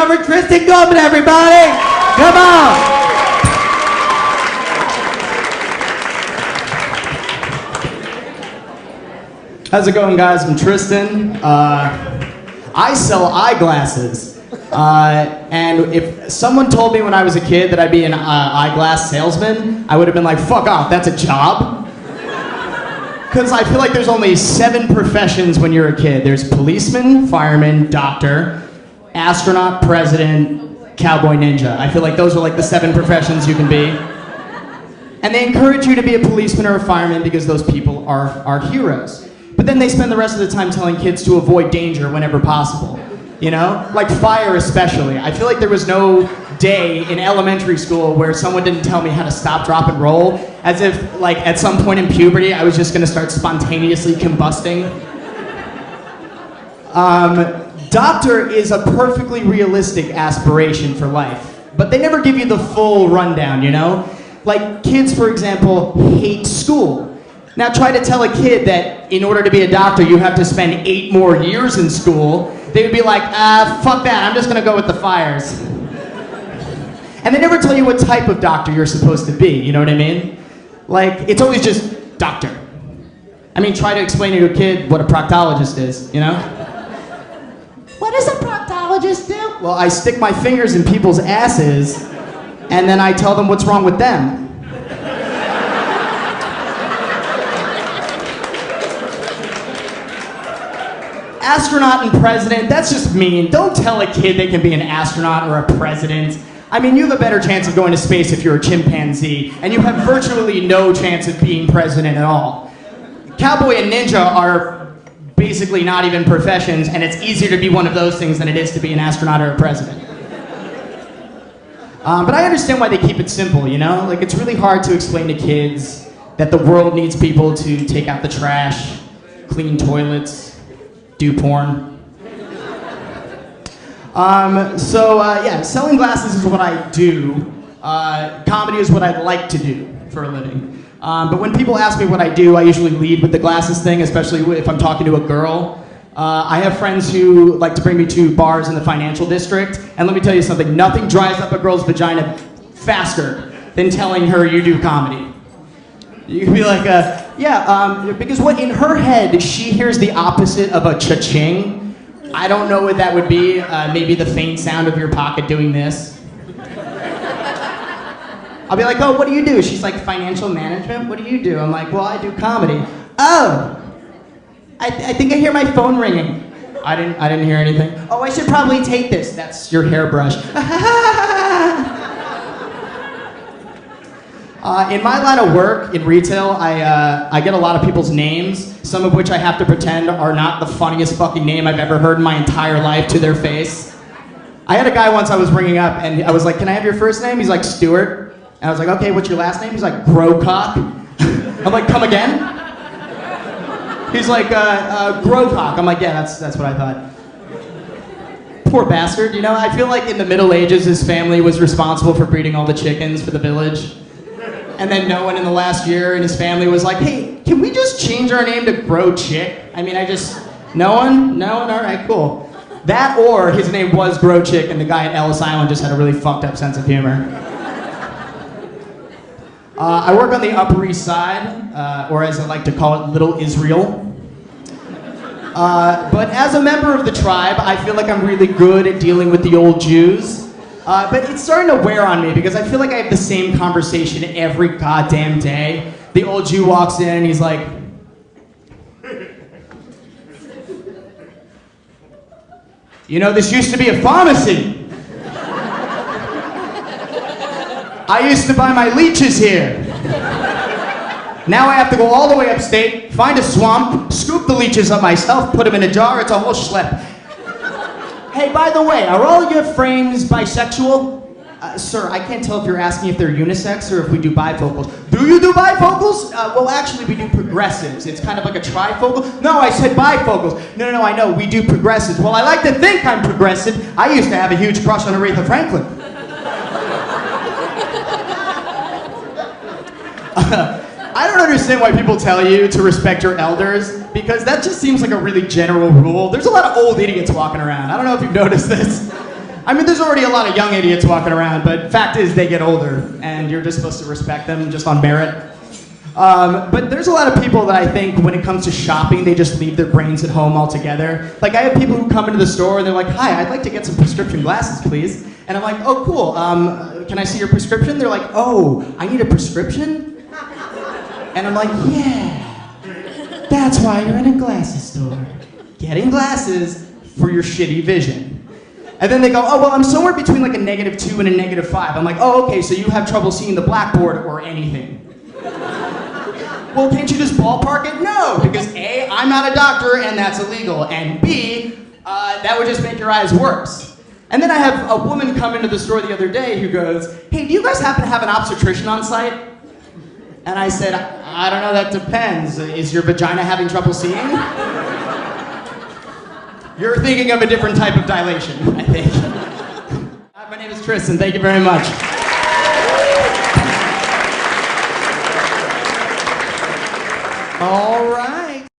up for Tristan, everybody! Come on! How's it going, guys? I'm Tristan. I sell eyeglasses. And if someone told me when I was a kid that I'd be an eyeglass salesman, I would have been like, fuck off, that's a job? Because I feel like there's only 7 professions when you're a kid. There's policeman, fireman, doctor, astronaut, president, cowboy, ninja. I feel like those are like the 7 professions you can be. And they encourage you to be a policeman or a fireman because those people are heroes. But then they spend the rest of the time telling kids to avoid danger whenever possible. You know? Like fire especially. I feel like there was no day in elementary school where someone didn't tell me how to stop, drop, and roll, as if, like, at some point in puberty, I was just gonna start spontaneously combusting. Doctor is a perfectly realistic aspiration for life, but they never give you the full rundown, you know? Like, kids, for example, hate school. Now try to tell a kid that in order to be a doctor, you have to spend 8 more years in school. They would be like, fuck that, I'm just gonna go with the fires. And they never tell you what type of doctor you're supposed to be, you know what I mean? Like, it's always just doctor. I mean, try to explain to a kid what a proctologist is, you know? What does a proctologist do? Well, I stick my fingers in people's asses, and then I tell them what's wrong with them. Astronaut and president, that's just mean. Don't tell a kid they can be an astronaut or a president. I mean, you have a better chance of going to space if you're a chimpanzee, and you have virtually no chance of being president at all. Cowboy and ninja are basically not even professions, and it's easier to be one of those things than it is to be an astronaut or a president. But I understand why they keep it simple, you know? Like, it's really hard to explain to kids that the world needs people to take out the trash, clean toilets, do porn. Yeah, selling glasses is what I do. Comedy is what I like to do for a living. But when people ask me what I do, I usually lead with the glasses thing, especially if I'm talking to a girl. I have friends who like to bring me to bars in the financial district, and let me tell you something, nothing dries up a girl's vagina faster than telling her you do comedy. You can be like, because what in her head, she hears the opposite of a cha-ching. I don't know what that would be. Maybe the faint sound of your pocket doing this. I'll be like, oh, what do you do? She's like, financial management? What do you do? I'm like, well, I do comedy. Oh, I think I hear my phone ringing. I didn't hear anything. Oh, I should probably take this. That's your hairbrush. In my line of work, in retail, I get a lot of people's names, some of which I have to pretend are not the funniest fucking name I've ever heard in my entire life to their face. I had a guy once I was ringing up, and I was like, can I have your first name? He's like, Stuart. And I was like, okay, what's your last name? He's like, Grocock. I'm like, come again? He's like, Grocock. I'm like, yeah, that's what I thought. Poor bastard, you know? I feel like in the Middle Ages, his family was responsible for breeding all the chickens for the village. And then no one in the last year in his family was like, hey, can we just change our name to Grow Chick? I mean, no one? All right, cool. That or his name was Grow Chick and the guy at Ellis Island just had a really fucked up sense of humor. I work on the Upper East Side, or as I like to call it, Little Israel. But as a member of the tribe, I feel like I'm really good at dealing with the old Jews. But it's starting to wear on me because I feel like I have the same conversation every goddamn day. The old Jew walks in and he's like, you know, this used to be a pharmacy. I used to buy my leeches here. Now I have to go all the way upstate, find a swamp, scoop the leeches up myself, put them in a jar, it's a whole schlep. Hey, by the way, are all your frames bisexual? Sir, I can't tell if you're asking if they're unisex or if we do bifocals. Do you do bifocals? Well, actually, we do progressives. It's kind of like a trifocal. No, I said bifocals. No, I know, we do progressives. Well, I like to think I'm progressive. I used to have a huge crush on Aretha Franklin. I don't understand why people tell you to respect your elders, because that just seems like a really general rule. There's a lot of old idiots walking around. I don't know if you've noticed this. I mean, there's already a lot of young idiots walking around, but fact is they get older, and you're just supposed to respect them just on merit. But there's a lot of people that I think when it comes to shopping, they just leave their brains at home altogether. Like I have people who come into the store and they're like, hi, I'd like to get some prescription glasses, please. And I'm like, oh, cool, can I see your prescription? They're like, oh, I need a prescription? And I'm like, yeah, that's why you're in a glasses store. Getting glasses for your shitty vision. And then they go, oh, well, I'm somewhere between like a -2 and a -5. I'm like, oh, okay, so you have trouble seeing the blackboard or anything. Well, can't you just ballpark it? No, because A, I'm not a doctor and that's illegal, and B, that would just make your eyes worse. And then I have a woman come into the store the other day who goes, hey, do you guys happen to have an obstetrician on site? And I said, I don't know, that depends. Is your vagina having trouble seeing? You're thinking of a different type of dilation, I think. My name is Tristan, thank you very much. All right.